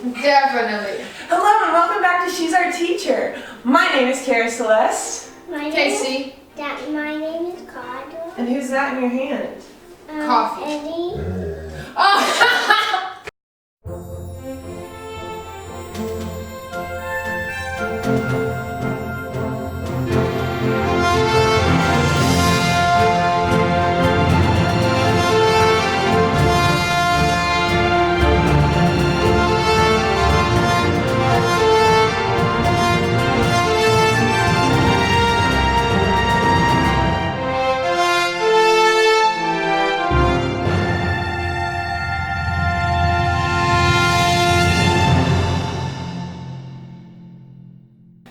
Definitely. Hello and welcome back to She's Our Teacher. My name is Cara Celeste. Kasey. My name is Cara. And who's that in your hand? Coffee. Eddie. Oh!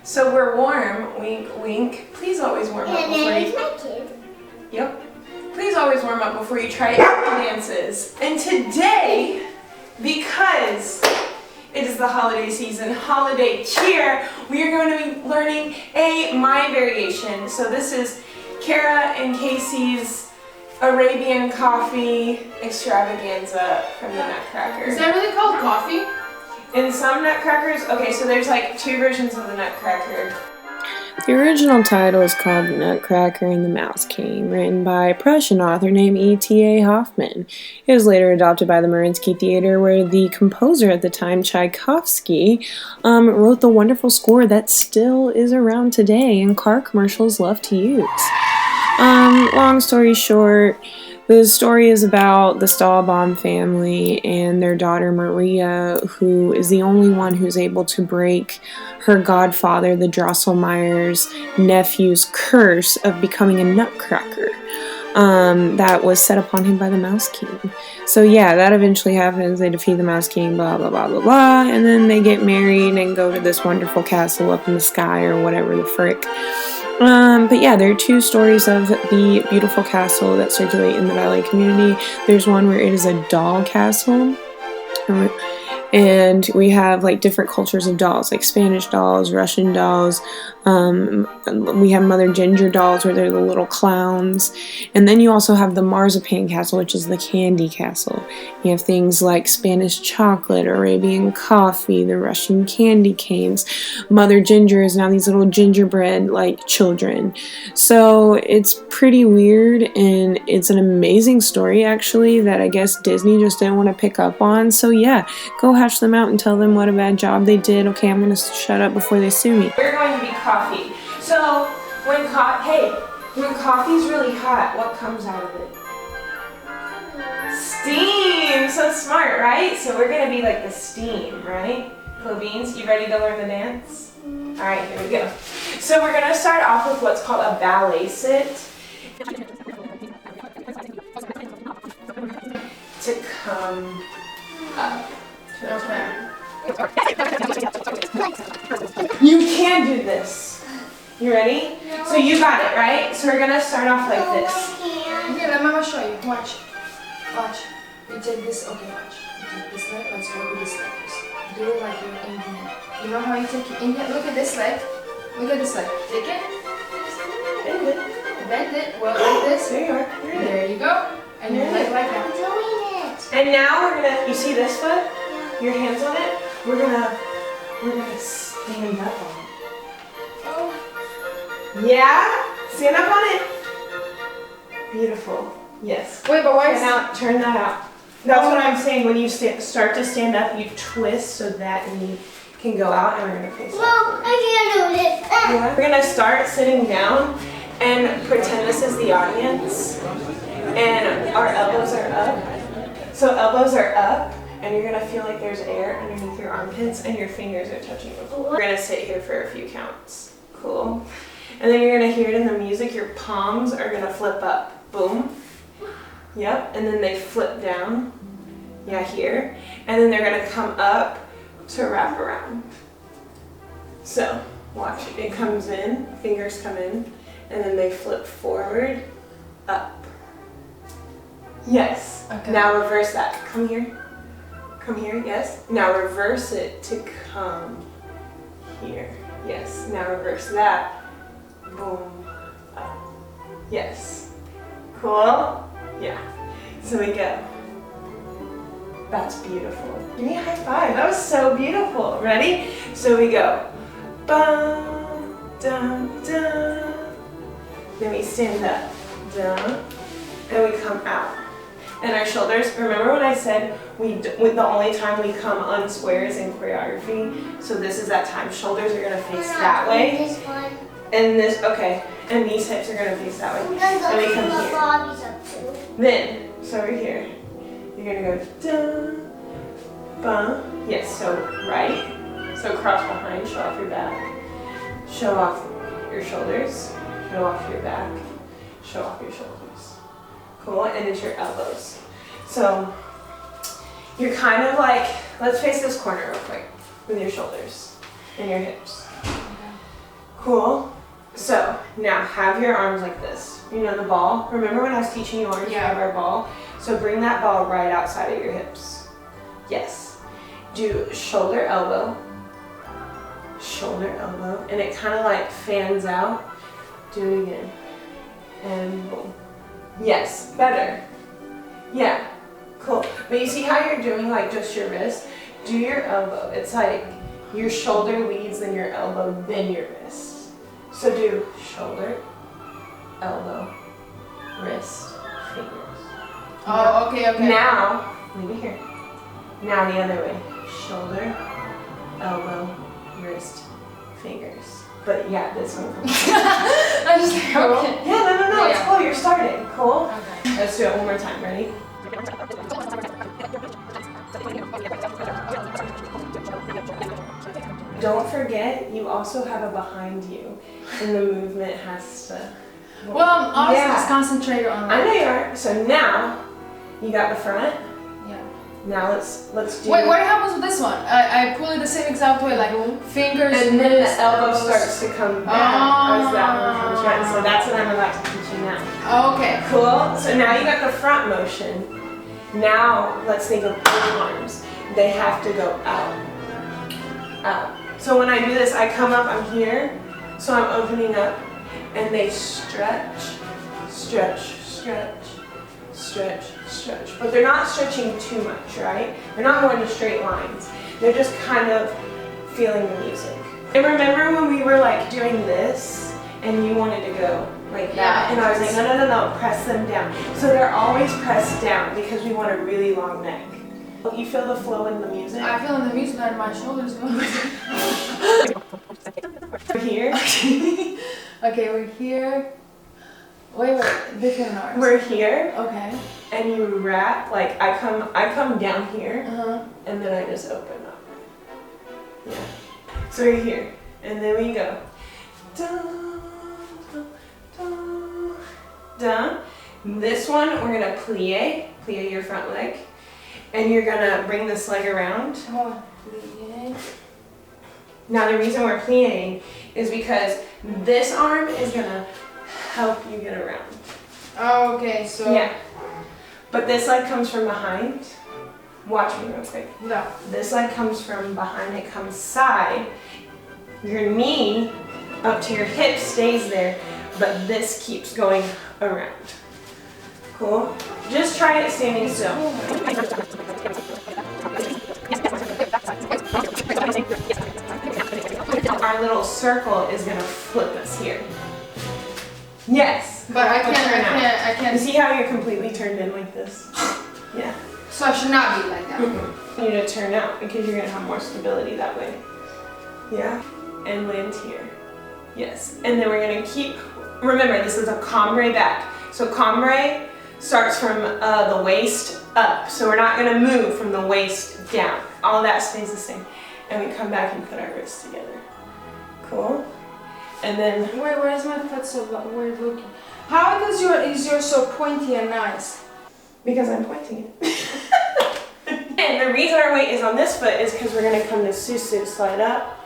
So we're warm, wink, wink. Please always warm up And before there's you... my kid. Yep. Please always warm up before you try any dances. And today, because it is the holiday season, holiday cheer, we are going to be learning a my variation. So this is Cara and Kasey's Arabian coffee extravaganza from the Nutcracker. Is that really called coffee? In some Nutcrackers, okay, so there's like two versions of the Nutcracker. The original title is called Nutcracker and the Mouse King, written by a Prussian author named E.T.A. Hoffmann. It was later adopted by the Mariinsky Theater, where the composer at the time, Tchaikovsky, wrote the wonderful score that still is around today and car commercials love to use. Long story short, the story is about the Stahlbaum family and their daughter Maria, who is the only one who's able to break her godfather, the Drosselmeyer's nephew's curse of becoming a nutcracker that was set upon him by the Mouse King. So yeah, that eventually happens. They defeat the Mouse King, blah, blah, blah, blah, blah, and then they get married and go to this wonderful castle up in the sky or whatever the frick. But yeah, there are two stories of the beautiful castle that circulate in the ballet community. There's one where it is a doll castle, and we have like different cultures of dolls, like Spanish dolls, Russian dolls. We have Mother Ginger dolls where they're the little clowns. And then you also have the Marzipan Castle, which is the candy castle. You have things like Spanish chocolate, Arabian coffee, the Russian candy canes. Mother Ginger is now these little gingerbread like children. So it's pretty weird, and it's an amazing story actually that I guess Disney just didn't want to pick up on. So yeah, go hatch them out and tell them what a bad job they did. Okay, I'm gonna shut up before they sue me. We're going to be coffee. So when coffee's really hot, what comes out of it? Steam. So smart, right? So we're gonna be like the steam, right? Cool beans. You ready to learn the dance? All right, here we go. So we're gonna start off with what's called a ballet sit. To come up. Okay. You can do this. You ready? So you got it, right? So we're gonna start off like this. Okay, let Mama show you. Watch. Watch. You take this. Okay, watch. You take this leg. Let's work with this leg first. Do it like you're Indian. You know how you take your Indian? Look at this leg. Look at this leg. Take it. Bend it. Bend it. Well, like this. There you are. There you go. And your leg like that. And now we're gonna. You see this foot? Your hands on it. We're gonna stand up on it. Yeah? Stand up on it. Beautiful. Yes. Wait, but why is Turn that out. That's what I'm saying. When you start to stand up, you twist so that knee can go out, and we're gonna face Well, up. I can't do this. Yeah. We're gonna start sitting down and pretend this is the audience, and our elbows are up. So elbows are up, and you're gonna feel like there's air underneath your armpits, and your fingers are touching the floor. We're gonna sit here for a few counts. Cool. And then you're gonna hear it in the music. Your palms are gonna flip up. Boom. Yep. And then they flip down. Yeah, here. And then they're gonna come up to wrap around. So watch. It comes in. Fingers come in, and then they flip forward, up. Yes. Okay. Now reverse that. Come here. Come here. Yes. Now reverse it to come here. Yes. Now reverse that. Boom. Up. Yes. Cool? Yeah. So we go. That's beautiful. Give me a high five. That was so beautiful. Ready? So we go. Bum, dum, dum. Then we stand up. Dum. And we come out. And our shoulders, remember when I said the only time we come unsquare is in choreography? So this is that time. Shoulders are gonna face that way. This one. And this, okay. And these hips are gonna face that way. I'm gonna go And we see come what here. Bobby's up to. Then, so we're here. You're gonna go dun, bum. Yes, so right. So cross behind, show off your back. Show off your shoulders. Show off your back. Show off your shoulders. Cool, and it's your elbows. So you're kind of like, let's face this corner real quick with your shoulders and your hips. Cool. So now have your arms like this. You know the ball? Remember when I was teaching you arms, you have our ball? So bring that ball right outside of your hips. Yes. Do shoulder, elbow, and it kind of like fans out. Do it again. And boom. Yes, better. Yeah, cool. But you see how you're doing like just your wrist? Do your elbow. It's like your shoulder leads, then your elbow, then your wrist. So do shoulder, elbow, wrist, fingers. Oh, okay. Now, leave it here. Now the other way. Shoulder, elbow, wrist, fingers. But yeah, this one comes I just like, cool. okay. Yeah, no, it's Yeah. cool. You're starting. Cool? Okay. Let's do it one more time. Ready? Don't forget, you also have a behind you, and the movement has to. Well, I'm honestly Yeah. just concentrated on I know you are. So now, you got the front. Yeah. Now let's do. Wait, what happens with this one? I pull it the same exact way, like fingers, And then wrists, the elbow elbows. starts to come back as that one comes around. So that's what I'm about to teach you now. Okay. Cool. So now you got the front motion. Now let's think of both arms. They have to go out. Out. So when I do this, I come up, I'm here. So I'm opening up and they stretch, stretch, stretch, stretch, stretch. But they're not stretching too much, right? They're not going to straight lines. They're just kind of feeling the music. And remember when we were like doing this and you wanted to go like that? Yeah. And I was like, no, press them down. So they're always pressed down because we want a really long neck. You feel the flow in the music? I feel in the music that my shoulders go. Here. Okay, we're here. Wait, different arms. We're here. Okay. And you wrap, like I come down here Uh-huh. and then I just open up. Yeah. So we're here. And then we go. Dun, dun, dun, dun. This one we're gonna plie your front leg. And you're gonna bring this leg around. Oh, plie. Now the reason we're plieing is because this arm is gonna help you get around. Oh, okay, so. Yeah. But this leg comes from behind. Watch me real quick. No. This leg comes from behind, it comes side. Your knee up to your hip stays there, but this keeps going around. Cool? Just try it standing still. Our little circle is gonna flip us here. Yes. But I Turn out. You can't. see how you're completely turned in like this? Yeah. So I should not be like that. You need to turn out because you're gonna have more stability that way. Yeah. And land here. Yes. And then we're gonna keep, remember this is a cambre back. So cambre starts from the waist up. So we're not gonna move from the waist down. All that stays the same. And we come back and put our wrists together. Cool? And then, Wait, where is my foot so weird looking? How is yours so pointy and nice? because I'm pointing it. And the reason our weight is on this foot is because we're gonna come to susu, slide up,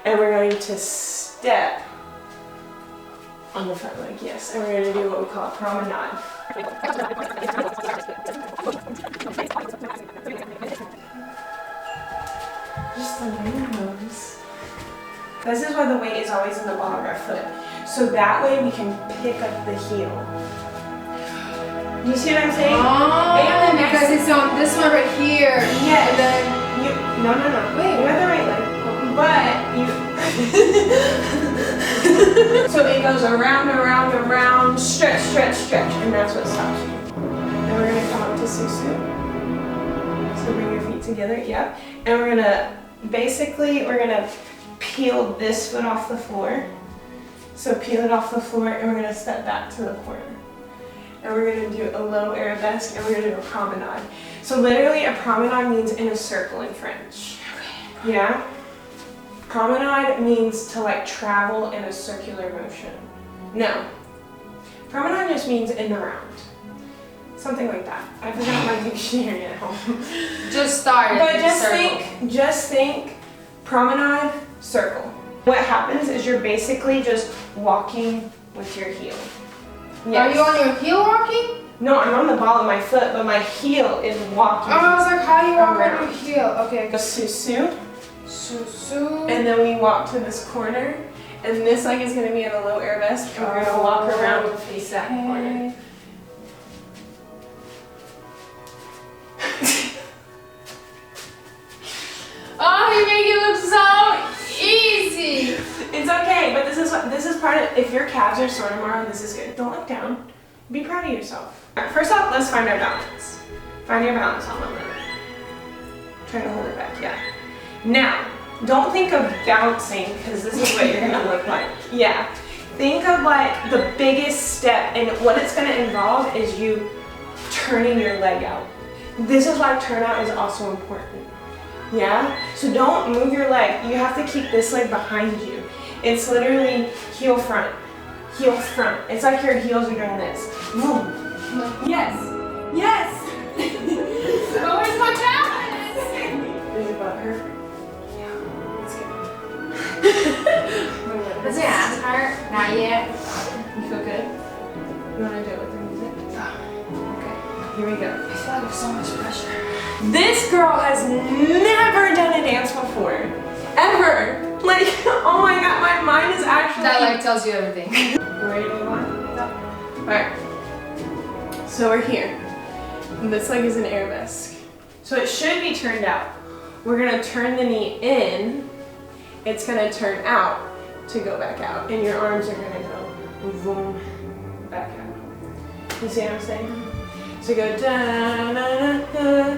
and we're going to step on the front leg, yes. And we're gonna do what we call a promenade. Just the nose. This is why the weight is always in the bottom of our foot. So that way we can pick up the heel. Do you see what I'm saying? Oh, And the next because it's on this one right here. Yes. And then No. Wait. You have the right leg. But you. So it goes around, stretch, and that's what stops you. And we're gonna come up to Susu. So bring your feet together, yep. And we're gonna peel this foot off the floor. So peel it off the floor, and we're gonna step back to the corner. And we're gonna do a low arabesque, and we're gonna do a promenade. So literally a promenade means in a circle in French. Yeah? Promenade means to like travel in a circular motion. No. Promenade just means in the round. Something like that. I forgot my dictionary at home. just start. But just think promenade, circle. What happens is you're basically just walking with your heel. Yes. Are you on your heel walking? No, I'm on the ball of my foot, but my heel is walking. Oh, I was like, how do you walk around. on your heel? Okay. Go Susu. Susu. And then we walk to this corner, and this leg is going to be in a low arabesque, and we're going to walk around and face that corner. Oh, you make it look so easy. It's okay, but this is part of, if your calves are sore tomorrow, this is good. Don't look down. Be proud of yourself. All right, first off, let's find our balance. Find your balance on the leg. Try to hold it back, yeah. Now, don't think of bouncing, because this is what you're gonna look like. Yeah. Think of like the biggest step, and what it's gonna involve is you turning your leg out. This is why turnout is also important. Yeah? So don't move your leg. You have to keep this leg behind you. It's literally heel front. Heel front. It's like your heels are doing this. Boom. Yes. Yes. Oh, where's my balance? Is your butt hurt? Yeah. Let's go. Does your ass hurt? Not yet. You feel good? You want to do it with the music? Okay. Here we go. I feel like there's so much pressure. This girl has never done a dance before. Ever. Like, oh my god, my mind is actually... That like tells you everything. Ready to move on? Alright. So we're here. And this leg is an arabesque. So it should be turned out. We're gonna turn the knee in. It's gonna turn out to go back out. And your arms are gonna go boom, back out. You see what I'm saying? So go da na na na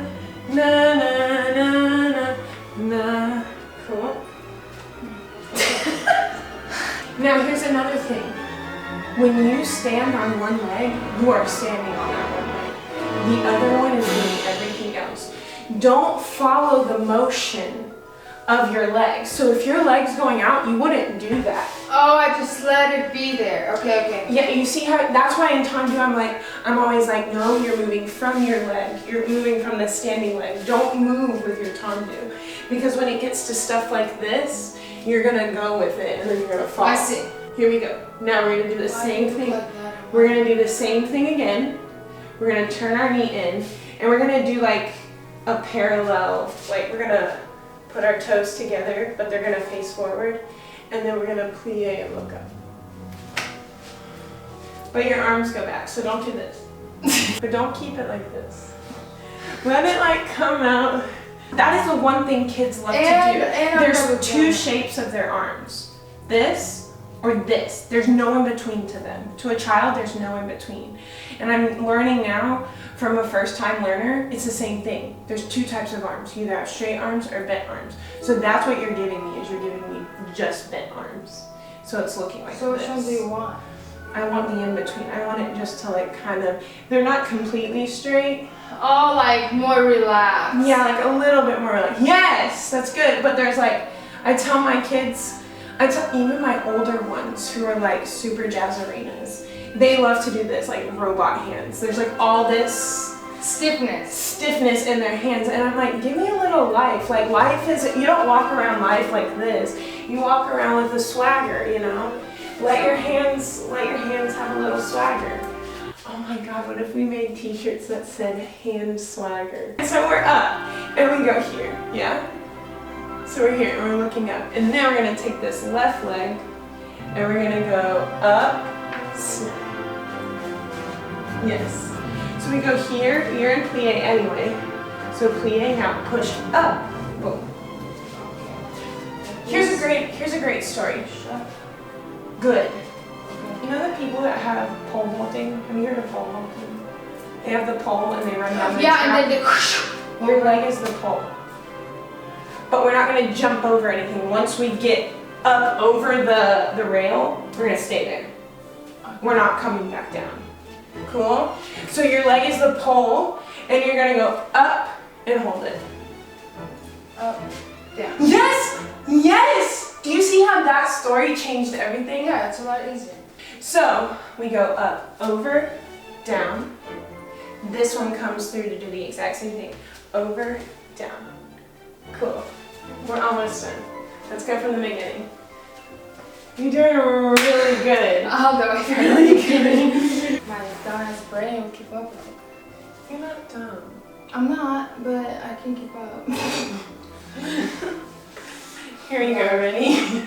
na na na na. Cool. Now here's another thing. When you stand on one leg, you are standing on that one leg. The other one is doing everything else. Don't follow the motion of your legs. So if your leg's going out, you wouldn't do that. Oh, I just let it be there. Okay. Yeah, you see how, that's why in Tandu I'm always like, no, you're moving from your leg. You're moving from the standing leg. Don't move with your Tandu. Because when it gets to stuff like this, you're gonna go with it and then you're gonna fall. I see. Here we go. Now we're gonna do the same thing. We're gonna do the same thing again. We're gonna turn our knee in and we're gonna do like a parallel, like we're gonna put our toes together, but they're gonna face forward. And then we're gonna plie and look up. But your arms go back, so don't do this. But don't keep it like this. Let it like come out. That is the one thing kids love to do. There's two shapes of their arms. This or this. There's no in between to them. To a child, there's no in between. And I'm learning now from a first-time learner, it's the same thing. There's two types of arms. You either have straight arms or bent arms. So that's what you're giving me, is you're giving me just bent arms. So it's looking like So this. which one do you want? I want the in-between. I want it just to like kind of, they're not completely straight. Oh, like more relaxed. Yeah, like a little bit more like, yes, that's good. But there's like, I tell my kids, even my older ones who are like super jazzerinas, they love to do this, like robot hands. There's like all this stiffness in their hands. And I'm like, give me a little life. Like life is, you don't walk around life like this. You walk around with a swagger, you know? Let your hands have a little swagger. Oh my God, what if we made t-shirts that said hand swagger? So we're up and we go here, yeah? So we're here and we're looking up. And then we're gonna take this left leg and we're gonna go up, snap. Yes. So we go here, you're in plie anyway. So plie, now push up, boom. Here's a great story. Good. You know the people that have pole vaulting? Have you heard of pole vaulting? They have the pole and they run down the track. And then Your leg is the pole. But we're not gonna jump over anything. Once we get up over the rail, we're gonna stay there. We're not coming back down. Cool? So your leg is the pole and you're gonna go up and hold it. up, down. Yes! Yes! Do you see how that story changed everything? Yeah, it's a lot easier. So we go up, over, down. This one comes through to do the exact same thing. Over, down. Cool. We're almost done. Let's go from the beginning. You're doing really good. I'll go really good. My dumbass brain will keep up with it. You're not dumb. I'm not, but I can keep up. Here you go, ready?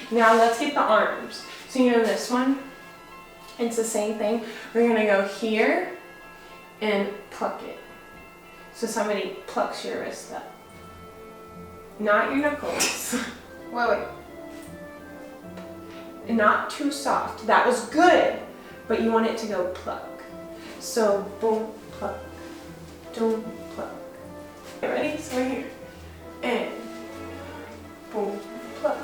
Now let's get the arms. So you know this one? It's the same thing. We're gonna go here and pluck it. So somebody plucks your wrist up. Not your knuckles. Wait. Not too soft. That was good, but you want it to go pluck. So boom, pluck, boom, pluck. Okay, ready? So right here. And boom, pluck.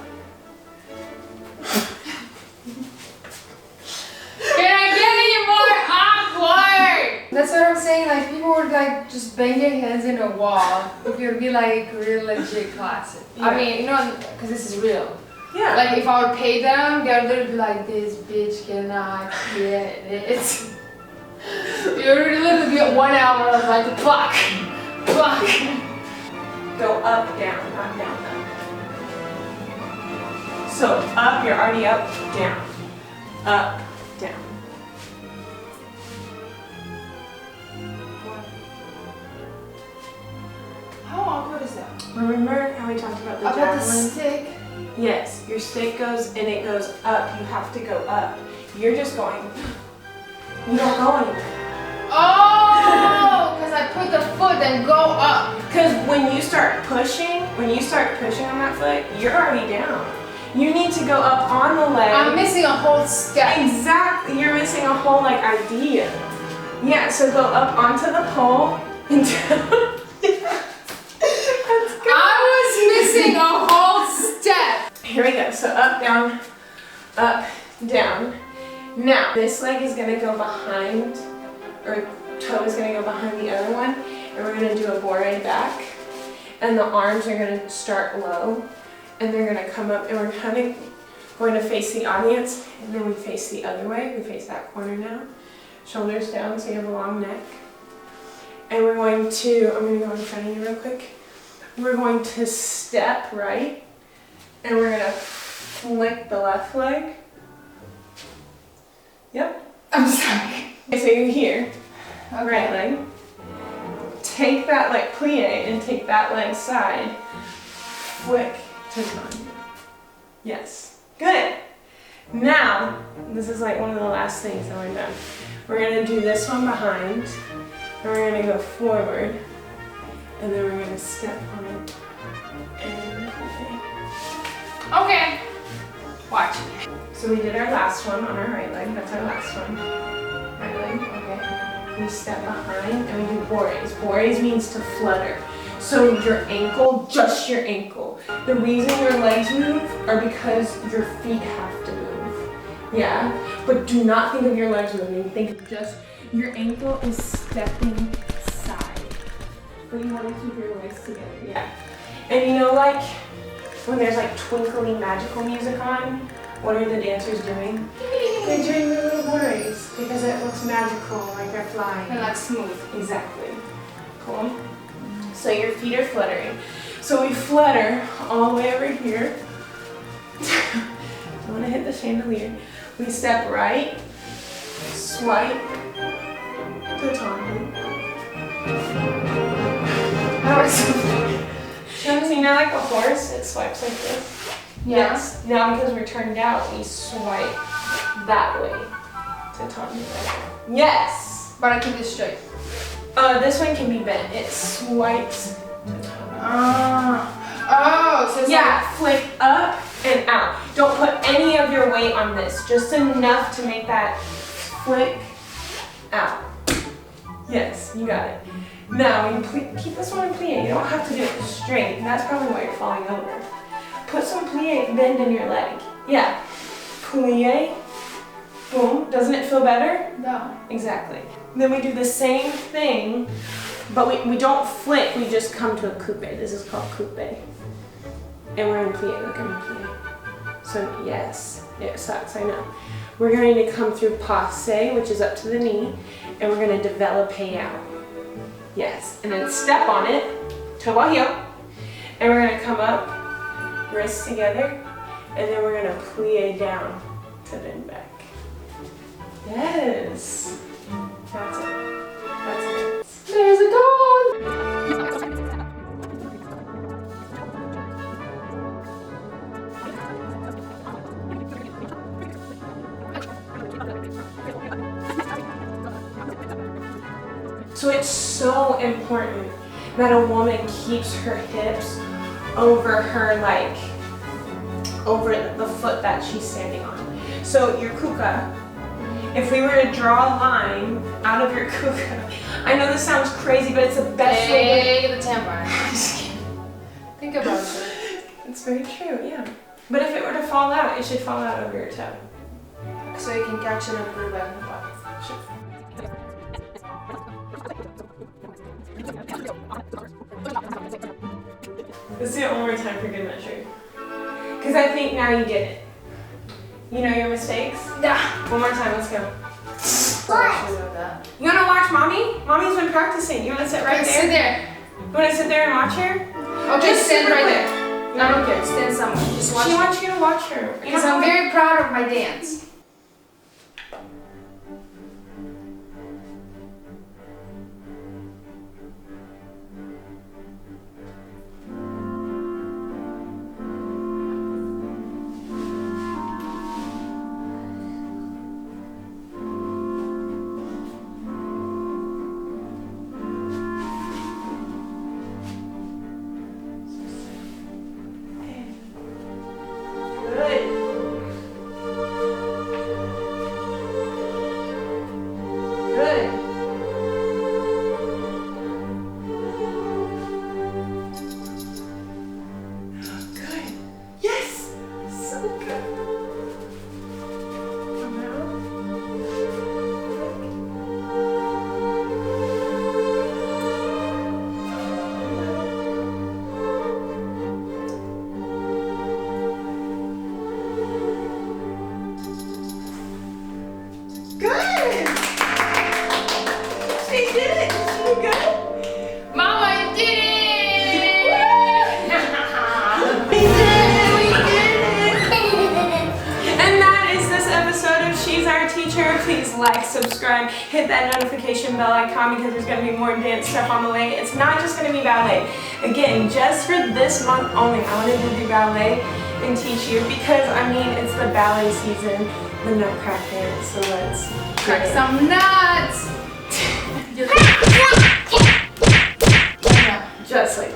Can I get any more awkward? That's what I'm saying, like people would like just bang their heads in a wall if it would be like real legit classes. Yeah. I mean, you know, because this is real. Yeah. Like if I would pay them, they would literally be like, this bitch cannot get it. It would literally be 1 hour of like pluck. Go up, down, not down, up. So up, you're already up, down. Up, down. How awkward is that? Remember how we talked about the About the javelin? stick. Yes, your stick goes and it goes up. You have to go up. You're just going. You don't go anywhere. Oh, because I put the foot and go up. Because when you start pushing on that foot, you're already down. You need to go up on the leg. I'm missing a whole step. Exactly, you're missing a whole like idea. Yeah, so go up onto the pole and down. That's good. I was missing a whole step. Here we go. So up, down, down. Now this leg is gonna go behind, or toe is gonna go behind the other one, and we're gonna do a bourrée back. And the arms are gonna start low, and they're gonna come up, and we're kind of going to face the audience, and then we face the other way. We face that corner now. Shoulders down, so you have a long neck. And we're going to, I'm gonna go in front of you real quick. We're going to step right, and we're gonna flick the left leg. Yep. I'm sorry. Okay, so you're here, Okay. right leg. Take that leg plie and take that leg side. Flick to the front. Yes. Good. Now, this is like one of the last things that we're done. We're gonna do this one behind, and we're gonna go forward, and then we're gonna step on it and plie. Okay. Watch. So we did our last one on our right leg. That's our last one. Right leg. Okay. We step behind and we do bourrées. Bourrées means to flutter. So your ankle, just your ankle. The reason your legs move are because your feet have to move. Yeah? But do not think of your legs moving. Think of just your ankle is stepping side. But you want to keep your legs together. Yeah. And you know, like when there's like twinkly magical music on, what are the dancers doing? They're doing their little bourrées because it looks magical, like they're flying. And like smooth. Exactly. Cool. So your feet are fluttering. So we flutter all the way over here. Don't want to hit the chandelier. We step right, swipe, tautande. So you know, like a horse, it swipes like this. Yeah. Yes. Now because we're turned out, we swipe that way to taunt me better. Yes! But I keep it straight. This one can be bent. It swipes to taunt me. Oh, so it's yeah, flick up and out. Don't put any of your weight on this. Just enough to make that flick out. Yes, you got it. Now, when you keep this one in plie. You don't have to do it straight. That's probably why you're falling over. Put some plie bend in your leg. Yeah. Plie. Boom. Doesn't it feel better? No. Exactly. Then we do the same thing, but we don't flick. We just come to a coupe. This is called coupe. And we're in plie. Look, I'm in plie. So, yes. It sucks, I know. We're going to come through passe, which is up to the knee, and we're going to develop out. Yes, and then step on it, toe ball heel, and we're going to come up, wrists together, and then we're going to plie down to bend back. Yes, that's it. That's it. There's a dog. So it's so important that a woman keeps her hips over her, like, over the foot that she's standing on. So your kuka, if we were to draw a line out of your kuka, I know this sounds crazy, but it's the best way. Hey, the tampon. Just kidding. Think about it. It's very true, yeah. But if it were to fall out, it should fall out over your toe. So you can catch it and put it back in the pocket. Let's do it one more time for good measure. Because I think now you get it. You know your mistakes? Yeah. One more time, let's go. What? You wanna watch mommy? Mommy's been practicing. You wanna sit right there? Sit there. You wanna sit there and watch her? Okay, Just stand sit right there. there. I don't care. Stand somewhere. Just watch She me. wants you to watch her. Because I'm very proud of my dance. Good. Good. Good. Yes. So good. Come out. Good. She did it. She did good. Mama, you did it! We did it! And that is this episode of She's Our Teacher. Please like, subscribe, hit that notification bell icon because there's going to be more dance stuff on the way. It's not just going to be ballet. Again, just for this month only, I wanted to do ballet and teach you because, I mean, it's the ballet season, the Nutcracker, so let's Crack get it. some nuts! Just like